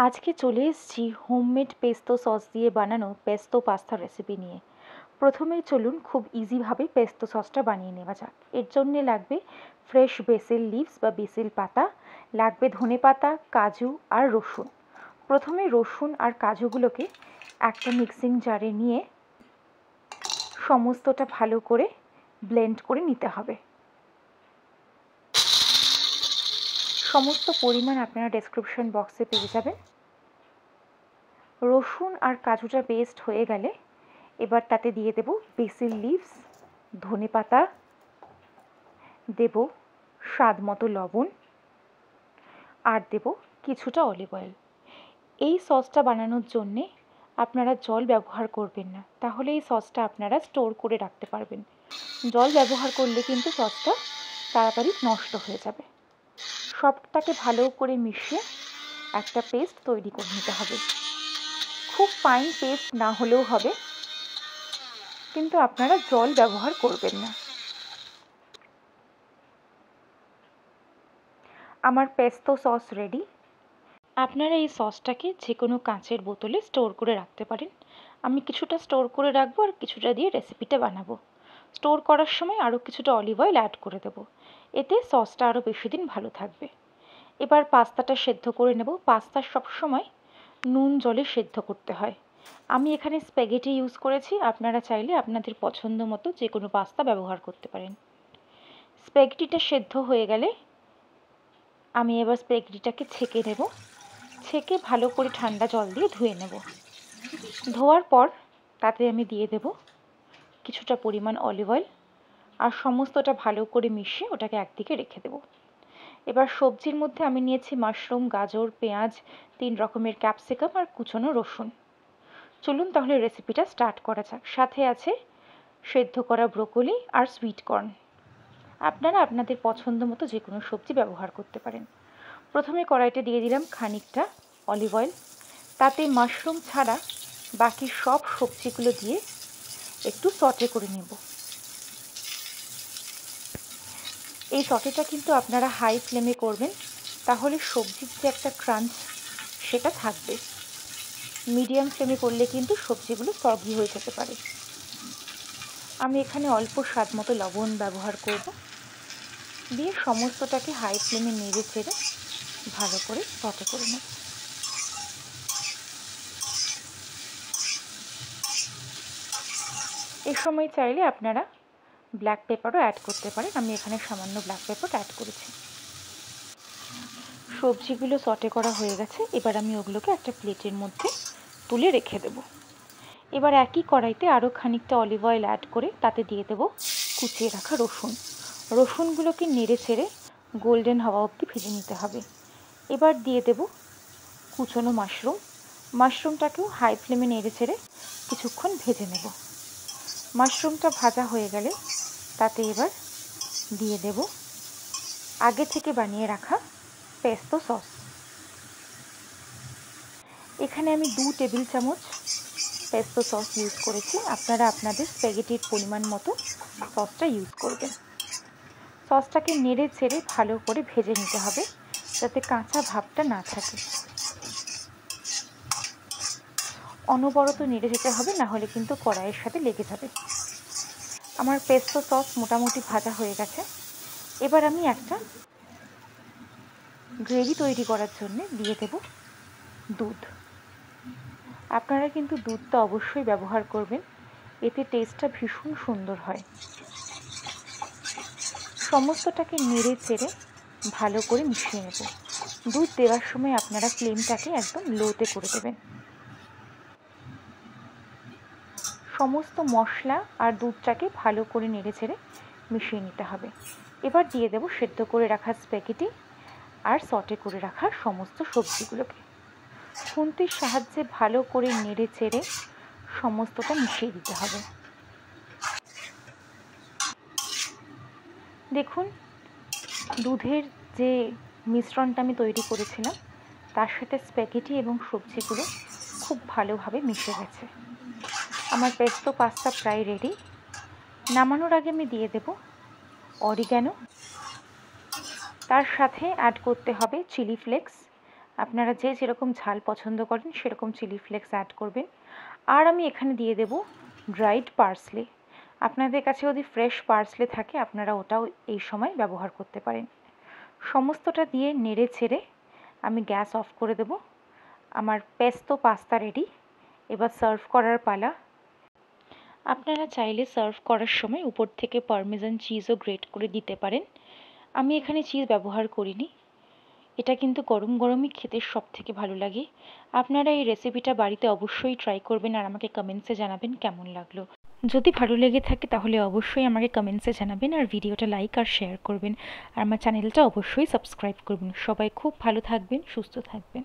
আজকে চলে এসেছি হোমমেড পেস্তো সস দিয়ে বানানো পেস্তো পাস্তা রেসিপি নিয়ে। প্রথমেই চলুন খুব ইজিভাবে পেস্তো সসটা বানিয়ে নেওয়া যাক। এর জন্যে লাগবে ফ্রেশ বেসিল লিভস বা বেসিল পাতা, লাগবে ধনেপাতা, কাজু আর রসুন। প্রথমে রসুন আর কাজুগুলোকে একটা মিক্সিং জারে নিয়ে সমস্তটা ভালো করে ব্লেন্ড করে নিতে হবে। সমস্ত পরিমাণ আপনারা ডেসক্রিপশন বক্সে পেয়ে যাবেন। রসুন আর কাজুটা পেস্ট হয়ে গেলে এবার তাতে দিয়ে দেব বেসিল লিভস, ধনেপাতা, দেব স্বাদ মতো লবণ আর দেব কিছুটা অলিভ অয়েল। এই সসটা বানানোর জন্যে আপনারা জল ব্যবহার করবেন না, তাহলে এই সসটা আপনারা স্টোর করে রাখতে পারবেন। জল ব্যবহার করলে কিন্তু সসটা তাড়াতাড়ি নষ্ট হয়ে যাবে। সবটাকে ভালো করে মিশিয়ে একটা পেস্ট তৈরি করে নিতে হবে। খুব ফাইন পেস্ট না হলেও হবে, কিন্তু আপনারা জল ব্যবহার করবেন না। আমার পেস্তো সস রেডি। আপনারা এই সসটাকে যে কোনো কাঁচের বোতলে স্টোর করে রাখতে পারেন। আমি কিছুটা স্টোর করে রাখবো আর কিছুটা দিয়ে রেসিপিটা বানাবো। স্টোর করার সময় আরও কিছুটা অলিভ অয়েল অ্যাড করে দেবো, এতে সসটা আরও বেশি দিন ভালো থাকবে। এবার পাস্তাটা সেদ্ধ করে নেব। পাস্তা সবসময় নুন জলে সেদ্ধ করতে হয়। আমি এখানে স্প্যাগেটি ইউজ করেছি, আপনারা চাইলে আপনাদের পছন্দ মতো যে কোনো পাস্তা ব্যবহার করতে পারেন। স্প্যাগেটিটা সেদ্ধ হয়ে গেলে আমি এবার স্প্যাগেটিটাকে ছেঁকে নেব। ছেঁকে ভালো করে ঠান্ডা জল দিয়ে ধুয়ে নেব। ধোয়ার পর তাতে আমি দিয়ে দেব কিছুটা পরিমাণ অলিভ অয়েল আর সমস্তটা ভালো করে মিশিয়ে ওটাকে একদিকে রেখে দেব। এবার সবজির মধ্যে আমি নিয়েছি মাশরুম, গাজর, পেঁয়াজ, 3 রকমের ক্যাপসিকাম আর কুচনো রসুন। চলুন তাহলে রেসিপিটা স্টার্ট করা যাক। সাথে আছে সেদ্ধ করা ব্রোকলি আর সুইট কর্ন। আপনারা আপনাদের পছন্দ মতো যে কোনো সবজি ব্যবহার করতে পারেন। প্রথমে কড়াইতে দিয়ে দিলাম খানিকটা অলিভ অয়েল। তাতে মাশরুম ছাড়া বাকি সব সবজিগুলো দিয়ে একটু সটে করে নেব। এই সটেটা কিন্তু আপনারা হাই ফ্লেমে করবেন, তাহলে সবজির যে একটা ক্রাঞ্চ সেটা থাকবে। মিডিয়াম ফ্লেমে করলে কিন্তু সবজিগুলো সগি হয়ে যেতে পারে। আমি এখানে অল্প স্বাদ মতো লবণ ব্যবহার করব। দিয়ে সমস্তটাকে হাই ফ্লেমে নেড়ে চেড়ে ভালো করে সটে করে নেব। এই সময় চাইলে আপনারা ব্ল্যাক পেপারও অ্যাড করতে পারেন। আমি এখানে সামান্য ব্ল্যাক পেপার অ্যাড করেছি। সবজিগুলো সটে করা হয়ে গেছে। এবার আমি ওগুলোকে একটা প্লেটের মধ্যে তুলে রেখে দেব। এবার একই কড়াইতে আরও খানিকটা অলিভ অয়েল অ্যাড করে তাতে দিয়ে দেব কুচিয়ে রাখা রসুন। রসুনগুলোকে নেড়ে চেড়ে গোল্ডেন হওয়া অবধি ভেজে নিতে হবে। এবার দিয়ে দেব কুচনো মাশরুম। মাশরুমটাকেও হাই ফ্লেমে নেড়ে চেড়ে কিছুক্ষণ ভেজে নেব। মাশরুমটা ভাজা হয়ে গেলে তাতে এবার দিয়ে দেব আগে থেকে বানিয়ে রাখা পেস্তো সস। এখানে আমি 2 টেবিল চামচ পেস্তো সস ইউজ করেছি। আপনারা আপনাদের স্প্যাগেটির পরিমাণ মতো সসটা ইউজ করবেন। সসটাকে নেড়ে চেড়ে ভালো করে ভেজে নিতে হবে, যাতে কাঁচা ভাবটা না থাকে। অনবরত নেড়ে যেতে হবে, না হলে কিন্তু কড়াইয়ের সাথে লেগে যাবে। আমার পেস্তো সস মোটামুটি ভাজা হয়ে গেছে। এবার আমি একটা গ্রেভি তৈরি করার জন্য দিয়ে দেব দুধ। আপনারা কিন্তু দুধটা অবশ্যই ব্যবহার করবেন, এতে টেস্টটা ভীষণ সুন্দর হয়। সমস্তটাকে নেড়ে চেড়ে ভালো করে মিশিয়ে নেব। দুধ দেওয়ার সময় আপনারা ফ্লেমটাকে একদম লোতে করে দেবেন। সমস্ত মশলা আর দুধটাকে ভালো করে নেড়ে চেড়ে মিশিয়ে নিতে হবে। এবার দিয়ে দেব সেদ্ধ করে রাখা স্প্যাগেটি আর সটে করে রাখা সমস্ত সবজিগুলোকে। খুন্তির সাহায্যে ভালো করে নেড়ে চেড়ে সমস্তটা মিশিয়ে দিতে হবে। দেখুন, দুধের যে মিশ্রণটা আমি তৈরি করেছিলাম তার সাথে স্প্যাগেটি এবং সবজিগুলো খুব ভালোভাবে মিশে গেছে। আমার পেস্তো পাস্তা প্রায় রেডি। নামানোর আগে আমি দিয়ে দেব অরিগ্যানো। তার সাথে অ্যাড করতে হবে চিলি ফ্লেক্স আপনারা যে যেরকম ঝাল পছন্দ করেন সেরকম চিলি ফ্লেক্স অ্যাড করবেন। আর আমি এখানে দিয়ে দেব ড্রাইড পার্সলে। আপনাদের কাছে যদি ফ্রেশ পার্সলে থাকে আপনারা ওটাও এই সময় ব্যবহার করতে পারেন। সমস্তটা দিয়ে নেড়ে ছেড়ে আমি গ্যাস অফ করে দেব। আমার পেস্তো পাস্তা রেডি। এবার সার্ভ করার পালা। আপনারা চাইলে সার্ভ করার সময় উপর থেকে পারমেজান চিজও গ্রেট করে দিতে পারেন। আমি এখানে চিজ ব্যবহার করিনি। এটা কিন্তু গরম গরমই খেতে সবথেকে ভালো লাগে। আপনারা এই রেসিপিটা বাড়িতে অবশ্যই ট্রাই করবেন আর আমাকে কমেন্টসে জানাবেন কেমন লাগলো। যদি ভালো লেগে থাকে তাহলে অবশ্যই আমাকে কমেন্টসে জানাবেন আর ভিডিওটা লাইক আর শেয়ার করবেন আর আমার চ্যানেলটা অবশ্যই সাবস্ক্রাইব করবেন। সবাই খুব ভালো থাকবেন, সুস্থ থাকবেন।